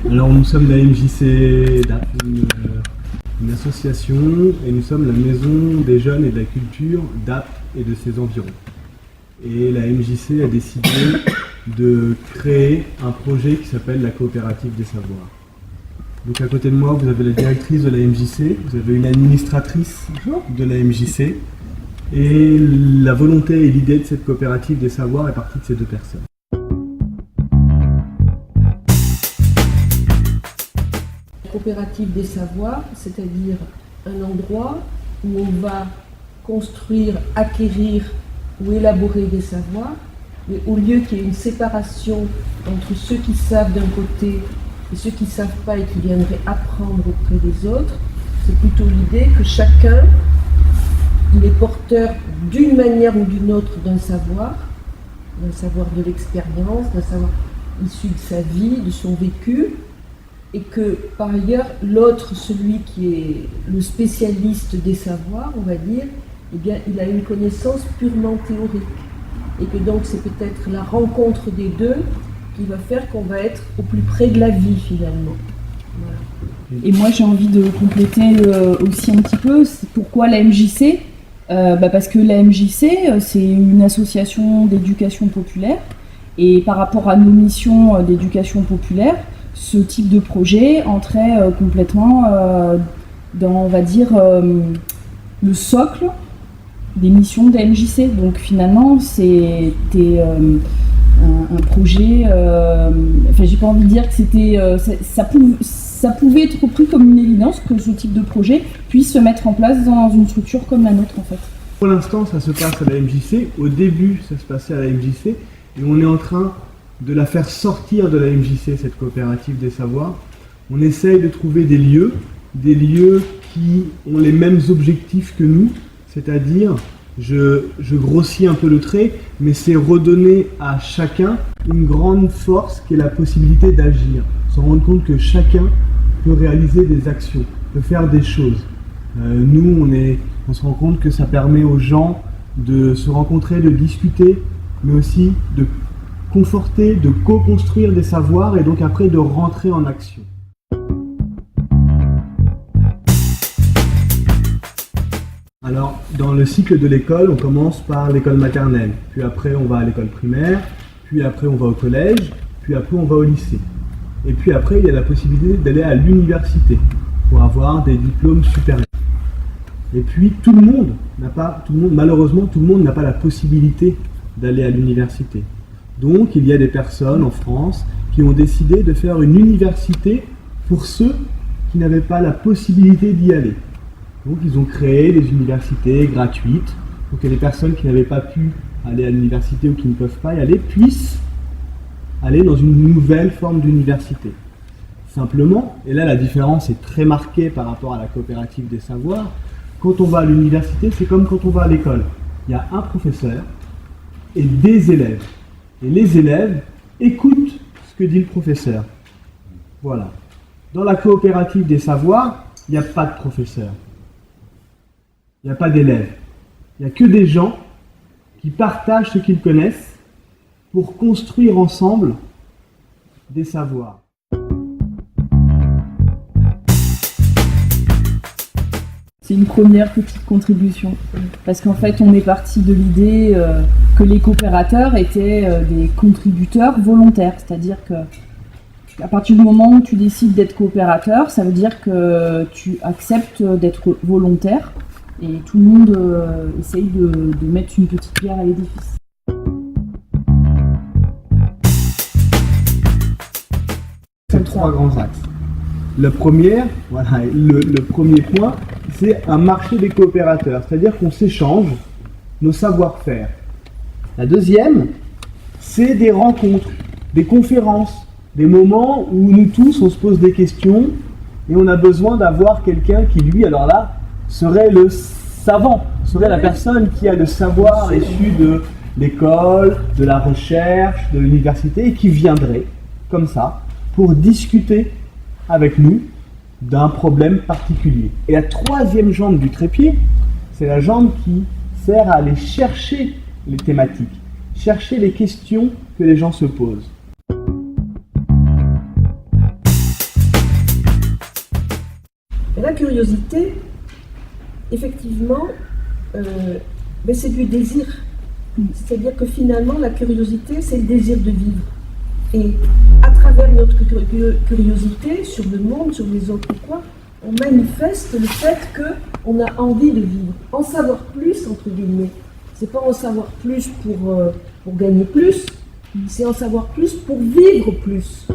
Alors nous sommes la MJC DAP, une association, et nous sommes la maison des jeunes et de la culture DAP et de ses environs. Et la MJC a décidé de créer un projet qui s'appelle la coopérative des savoirs. Donc à côté de moi, vous avez la directrice de la MJC, vous avez une administratrice de la MJC, et la volonté et l'idée de cette coopérative des savoirs est partie de ces deux personnes. Coopérative des savoirs, c'est-à-dire un endroit où on va construire, acquérir ou élaborer des savoirs, mais au lieu qu'il y ait une séparation entre ceux qui savent d'un côté et ceux qui ne savent pas et qui viendraient apprendre auprès des autres, c'est plutôt l'idée que chacun il est porteur d'une manière ou d'une autre d'un savoir de l'expérience, d'un savoir issu de sa vie, de son vécu, et que par ailleurs l'autre, celui qui est le spécialiste des savoirs, on va dire, eh bien, il a une connaissance purement théorique. Et que donc c'est peut-être la rencontre des deux qui va faire qu'on va être au plus près de la vie finalement. Voilà. Et moi j'ai envie de compléter aussi un petit peu, c'est pourquoi la MJC parce que la MJC c'est une association d'éducation populaire, et par rapport à nos missions d'éducation populaire, ce type de projet entrait complètement dans, on va dire, le socle des missions de la MJC. Donc finalement, c'était un projet, j'ai pas envie de dire que c'était, ça pouvait être pris comme une évidence que ce type de projet puisse se mettre en place dans une structure comme la nôtre en fait. Pour l'instant, ça se passe à la MJC. Au début, ça se passait à la MJC, et on est en train de la faire sortir de la MJC, cette coopérative des savoirs. On essaye de trouver des lieux qui ont les mêmes objectifs que nous, c'est-à-dire, je grossis un peu le trait, mais c'est redonner à chacun une grande force qui est la possibilité d'agir, se rendre compte que chacun peut réaliser des actions, peut faire des choses. Nous, on se rend compte que ça permet aux gens de se rencontrer, de discuter, mais aussi de conforter, de co-construire des savoirs et donc après de rentrer en action. Alors, dans le cycle de l'école, on commence par l'école maternelle, puis après on va à l'école primaire, puis après on va au collège, puis après on va au lycée. Et puis après, il y a la possibilité d'aller à l'université pour avoir des diplômes supérieurs. Et puis malheureusement, tout le monde n'a pas la possibilité d'aller à l'université. Donc, il y a des personnes en France qui ont décidé de faire une université pour ceux qui n'avaient pas la possibilité d'y aller. Donc, ils ont créé des universités gratuites pour que les personnes qui n'avaient pas pu aller à l'université ou qui ne peuvent pas y aller puissent aller dans une nouvelle forme d'université. Simplement, et là la différence est très marquée par rapport à la coopérative des savoirs, quand on va à l'université, c'est comme quand on va à l'école. Il y a un professeur et des élèves. Et les élèves écoutent ce que dit le professeur. Voilà. Dans la coopérative des savoirs, il n'y a pas de professeur. Il n'y a pas d'élèves. Il n'y a que des gens qui partagent ce qu'ils connaissent pour construire ensemble des savoirs. C'est une première petite contribution, parce qu'en fait on est parti de l'idée que les coopérateurs étaient des contributeurs volontaires, c'est-à-dire que à partir du moment où tu décides d'être coopérateur, ça veut dire que tu acceptes d'être volontaire, et tout le monde essaye de mettre une petite pierre à l'édifice. C'est 3 grands axes. Le premier point, c'est un marché des coopérateurs, c'est-à-dire qu'on s'échange nos savoir-faire. La deuxième, c'est des rencontres, des conférences, des moments où nous tous, on se pose des questions et on a besoin d'avoir quelqu'un qui, lui, alors là, serait le savant, serait la personne qui a le savoir issu de l'école, de la recherche, de l'université, et qui viendrait, comme ça, pour discuter avec nous d'un problème particulier. Et la troisième jambe du trépied, c'est la jambe qui sert à aller chercher les thématiques, chercher les questions que les gens se posent. La curiosité, effectivement, c'est du désir. C'est-à-dire que finalement, la curiosité, c'est le désir de vivre. Et à travers notre curiosité sur le monde, sur les autres ou quoi, on manifeste le fait qu'on a envie de vivre. En savoir plus, entre guillemets. C'est pas en savoir plus pour gagner plus, c'est en savoir plus pour vivre plus.